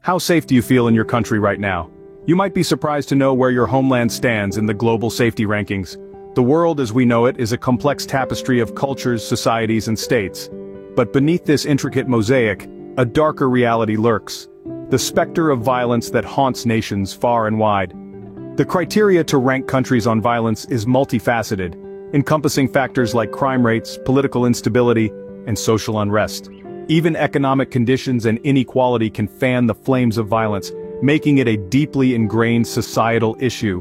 How safe do you feel in your country right now? You might be surprised to know where your homeland stands in the global safety rankings. The world as we know it is a complex tapestry of cultures, societies, and states. But beneath this intricate mosaic, a darker reality lurks. The specter of violence that haunts nations far and wide. The criteria to rank countries on violence is multifaceted, encompassing factors like crime rates, political instability, and social unrest. Even economic conditions and inequality can fan the flames of violence, making it a deeply ingrained societal issue.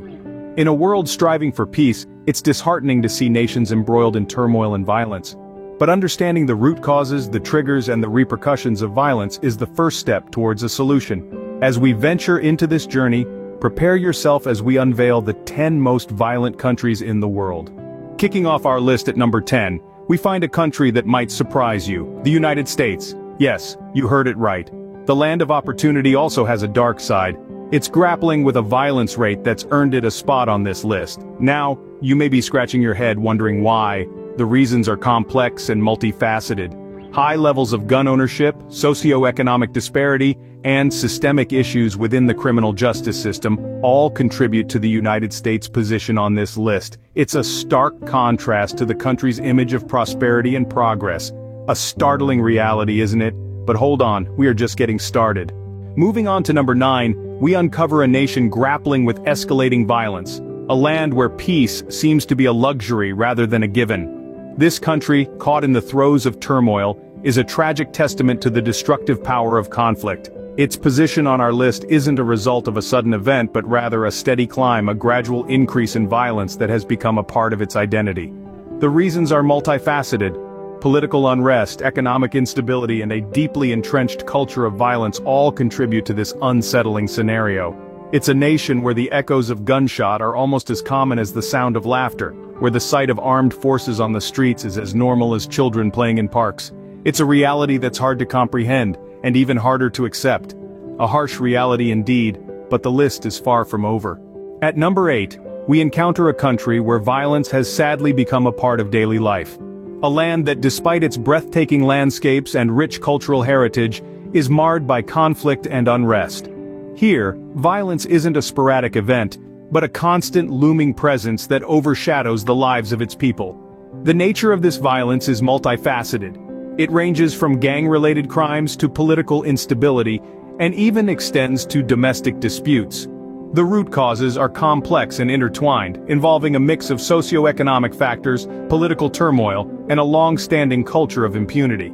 In a world striving for peace, it's disheartening to see nations embroiled in turmoil and violence. But understanding the root causes, the triggers, and the repercussions of violence is the first step towards a solution. As we venture into this journey, prepare yourself as we unveil the 10 most violent countries in the world. Kicking off our list at number 10, we find a country that might surprise you, the United States. Yes, you heard it right. The land of opportunity also has a dark side. It's grappling with a violence rate that's earned it a spot on this list. Now, you may be scratching your head wondering why. The reasons are complex and multifaceted. High levels of gun ownership, socioeconomic disparity, and systemic issues within the criminal justice system all contribute to the United States' position on this list. It's a stark contrast to the country's image of prosperity and progress. A startling reality, isn't it? But hold on, we are just getting started. Moving on to number 9, we uncover a nation grappling with escalating violence. A land where peace seems to be a luxury rather than a given. This country, caught in the throes of turmoil, is a tragic testament to the destructive power of conflict. Its position on our list isn't a result of a sudden event but rather a steady climb, a gradual increase in violence that has become a part of its identity. The reasons are multifaceted. Political unrest, economic instability, and a deeply entrenched culture of violence all contribute to this unsettling scenario. It's a nation where the echoes of gunshot are almost as common as the sound of laughter, where the sight of armed forces on the streets is as normal as children playing in parks. It's a reality that's hard to comprehend, and even harder to accept. A harsh reality indeed, but the list is far from over. At number 8, we encounter a country where violence has sadly become a part of daily life. A land that, despite its breathtaking landscapes and rich cultural heritage, is marred by conflict and unrest. Here, violence isn't a sporadic event, but a constant looming presence that overshadows the lives of its people. The nature of this violence is multifaceted. It ranges from gang-related crimes to political instability, and even extends to domestic disputes. The root causes are complex and intertwined, involving a mix of socioeconomic factors, political turmoil, and a long-standing culture of impunity.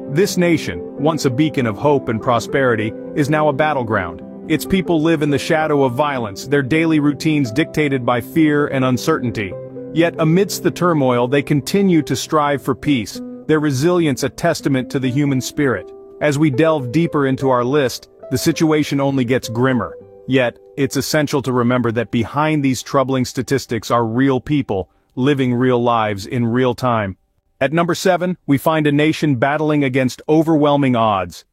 This nation, once a beacon of hope and prosperity, is now a battleground. Its people live in the shadow of violence, their daily routines dictated by fear and uncertainty. Yet amidst the turmoil they continue to strive for peace, their resilience a testament to the human spirit. As we delve deeper into our list, the situation only gets grimmer. Yet, it's essential to remember that behind these troubling statistics are real people, living real lives in real time. At number 7, we find a nation battling against overwhelming odds.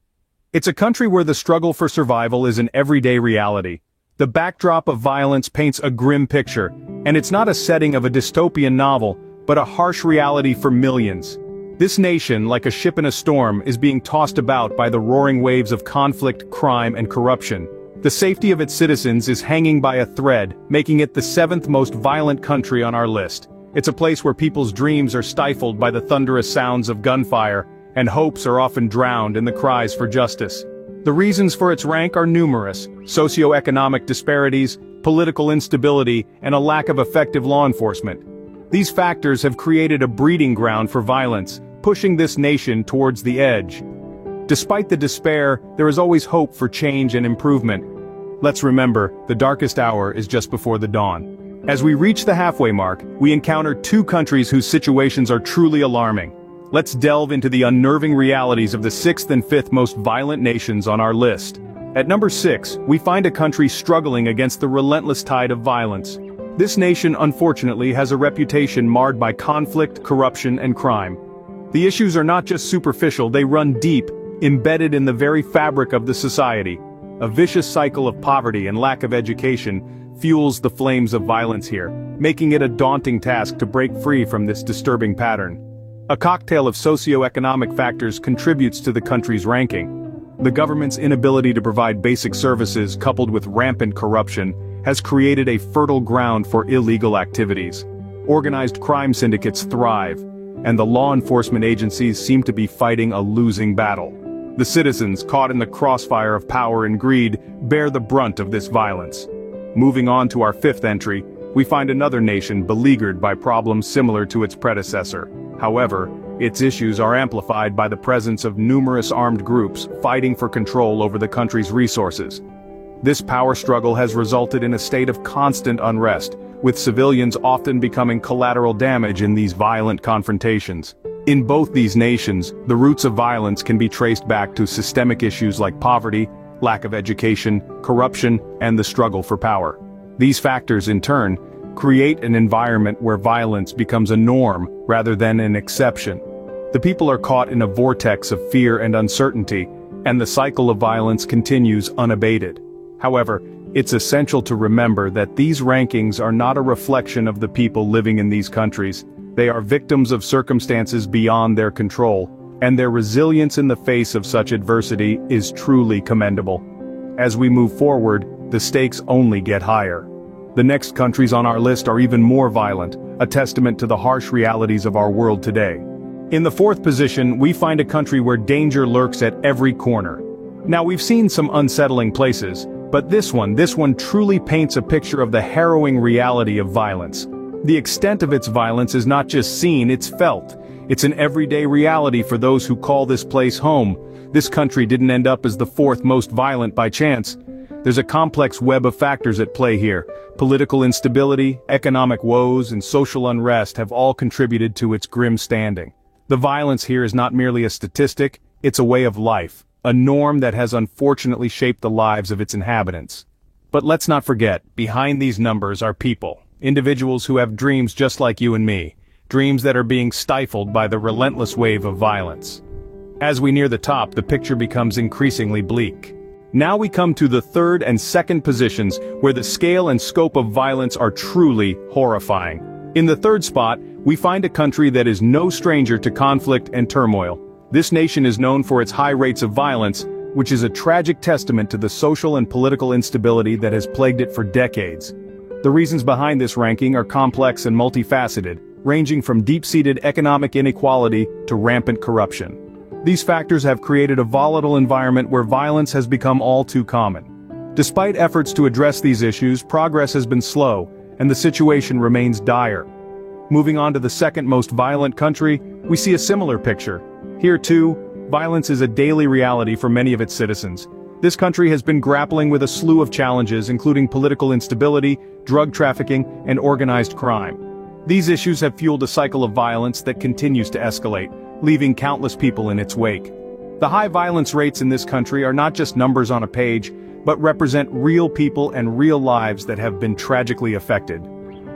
It's a country where the struggle for survival is an everyday reality. The backdrop of violence paints a grim picture, and it's not a setting of a dystopian novel, but a harsh reality for millions. This nation, like a ship in a storm, is being tossed about by the roaring waves of conflict, crime, and corruption. The safety of its citizens is hanging by a thread, making it the 7th most violent country on our list. It's a place where people's dreams are stifled by the thunderous sounds of gunfire, and hopes are often drowned in the cries for justice. The reasons for its rank are numerous: socioeconomic disparities, political instability, and a lack of effective law enforcement. These factors have created a breeding ground for violence, pushing this nation towards the edge. Despite the despair, there is always hope for change and improvement. Let's remember, the darkest hour is just before the dawn. As we reach the halfway mark, we encounter 2 countries whose situations are truly alarming. Let's delve into the unnerving realities of the 6th and 5th most violent nations on our list. At number 6, we find a country struggling against the relentless tide of violence. This nation, unfortunately, has a reputation marred by conflict, corruption, and crime. The issues are not just superficial, they run deep, embedded in the very fabric of the society. A vicious cycle of poverty and lack of education fuels the flames of violence here, making it a daunting task to break free from this disturbing pattern. A cocktail of socio-economic factors contributes to the country's ranking. The government's inability to provide basic services coupled with rampant corruption has created a fertile ground for illegal activities. Organized crime syndicates thrive, and the law enforcement agencies seem to be fighting a losing battle. The citizens, caught in the crossfire of power and greed, bear the brunt of this violence. Moving on to our fifth entry, we find another nation beleaguered by problems similar to its predecessor. However, its issues are amplified by the presence of numerous armed groups fighting for control over the country's resources. This power struggle has resulted in a state of constant unrest, with civilians often becoming collateral damage in these violent confrontations. In both these nations, the roots of violence can be traced back to systemic issues like poverty, lack of education, corruption, and the struggle for power. These factors, in turn, create an environment where violence becomes a norm rather than an exception. The people are caught in a vortex of fear and uncertainty, and the cycle of violence continues unabated. However, it's essential to remember that these rankings are not a reflection of the people living in these countries. They are victims of circumstances beyond their control, and their resilience in the face of such adversity is truly commendable. As we move forward, the stakes only get higher. The next countries on our list are even more violent, a testament to the harsh realities of our world today. In the fourth position, we find a country where danger lurks at every corner. Now, we've seen some unsettling places, but this one truly paints a picture of the harrowing reality of violence. The extent of its violence is not just seen, it's felt. It's an everyday reality for those who call this place home. This country didn't end up as the fourth most violent by chance. There's a complex web of factors at play here. Political instability, economic woes, and social unrest have all contributed to its grim standing. The violence here is not merely a statistic, it's a way of life, a norm that has unfortunately shaped the lives of its inhabitants. But let's not forget, behind these numbers are people, individuals who have dreams just like you and me, dreams that are being stifled by the relentless wave of violence. As we near the top, the picture becomes increasingly bleak. Now we come to the third and second positions, where the scale and scope of violence are truly horrifying. In the third spot, we find a country that is no stranger to conflict and turmoil. This nation is known for its high rates of violence, which is a tragic testament to the social and political instability that has plagued it for decades. The reasons behind this ranking are complex and multifaceted, ranging from deep-seated economic inequality to rampant corruption. These factors have created a volatile environment where violence has become all too common. Despite efforts to address these issues, progress has been slow, and the situation remains dire. Moving on to the second most violent country, we see a similar picture. Here too, violence is a daily reality for many of its citizens. This country has been grappling with a slew of challenges, including political instability, drug trafficking, and organized crime. These issues have fueled a cycle of violence that continues to escalate, leaving countless people in its wake. The high violence rates in this country are not just numbers on a page, but represent real people and real lives that have been tragically affected.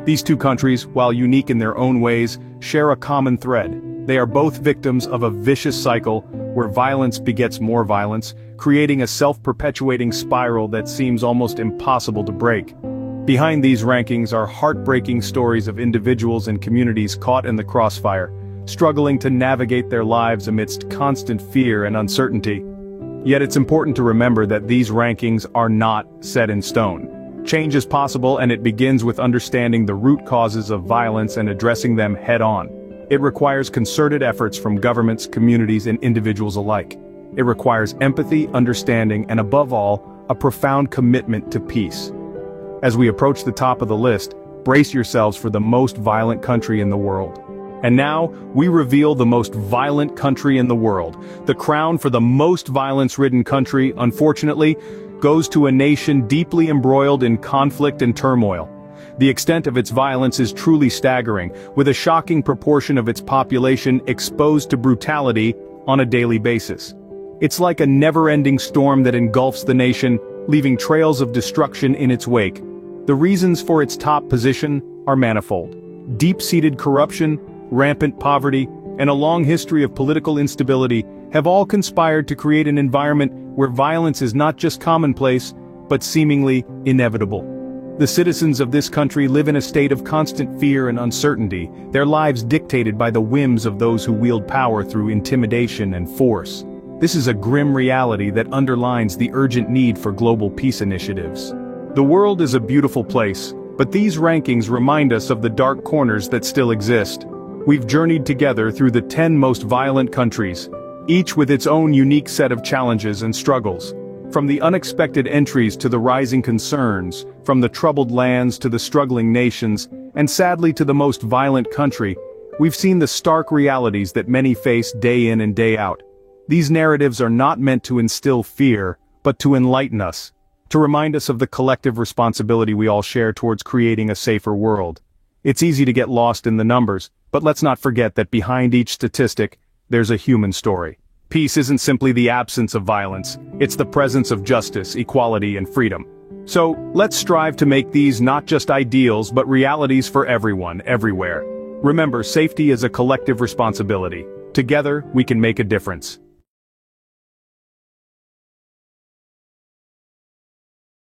These two countries, while unique in their own ways, share a common thread. They are both victims of a vicious cycle where violence begets more violence, creating a self-perpetuating spiral that seems almost impossible to break. Behind these rankings are heartbreaking stories of individuals and communities caught in the crossfire, struggling to navigate their lives amidst constant fear and uncertainty. Yet it's important to remember that these rankings are not set in stone. Change is possible, and it begins with understanding the root causes of violence and addressing them head-on. It requires concerted efforts from governments, communities, and individuals alike. It requires empathy, understanding, and above all, a profound commitment to peace. As we approach the top of the list, brace yourselves for the most violent country in the world. And now, we reveal the most violent country in the world. The crown for the most violence-ridden country, unfortunately, goes to a nation deeply embroiled in conflict and turmoil. The extent of its violence is truly staggering, with a shocking proportion of its population exposed to brutality on a daily basis. It's like a never-ending storm that engulfs the nation, leaving trails of destruction in its wake. The reasons for its top position are manifold. Deep-seated corruption, rampant poverty, and a long history of political instability have all conspired to create an environment where violence is not just commonplace, but seemingly inevitable. The citizens of this country live in a state of constant fear and uncertainty, their lives dictated by the whims of those who wield power through intimidation and force. This is a grim reality that underlines the urgent need for global peace initiatives. The world is a beautiful place, but these rankings remind us of the dark corners that still exist. We've journeyed together through the 10 most violent countries, each with its own unique set of challenges and struggles. From the unexpected entries to the rising concerns, from the troubled lands to the struggling nations, and sadly to the most violent country, we've seen the stark realities that many face day in and day out. These narratives are not meant to instill fear, but to enlighten us, to remind us of the collective responsibility we all share towards creating a safer world. It's easy to get lost in the numbers, but let's not forget that behind each statistic, there's a human story. Peace isn't simply the absence of violence, it's the presence of justice, equality, and freedom. So, let's strive to make these not just ideals but realities for everyone, everywhere. Remember, safety is a collective responsibility. Together, we can make a difference.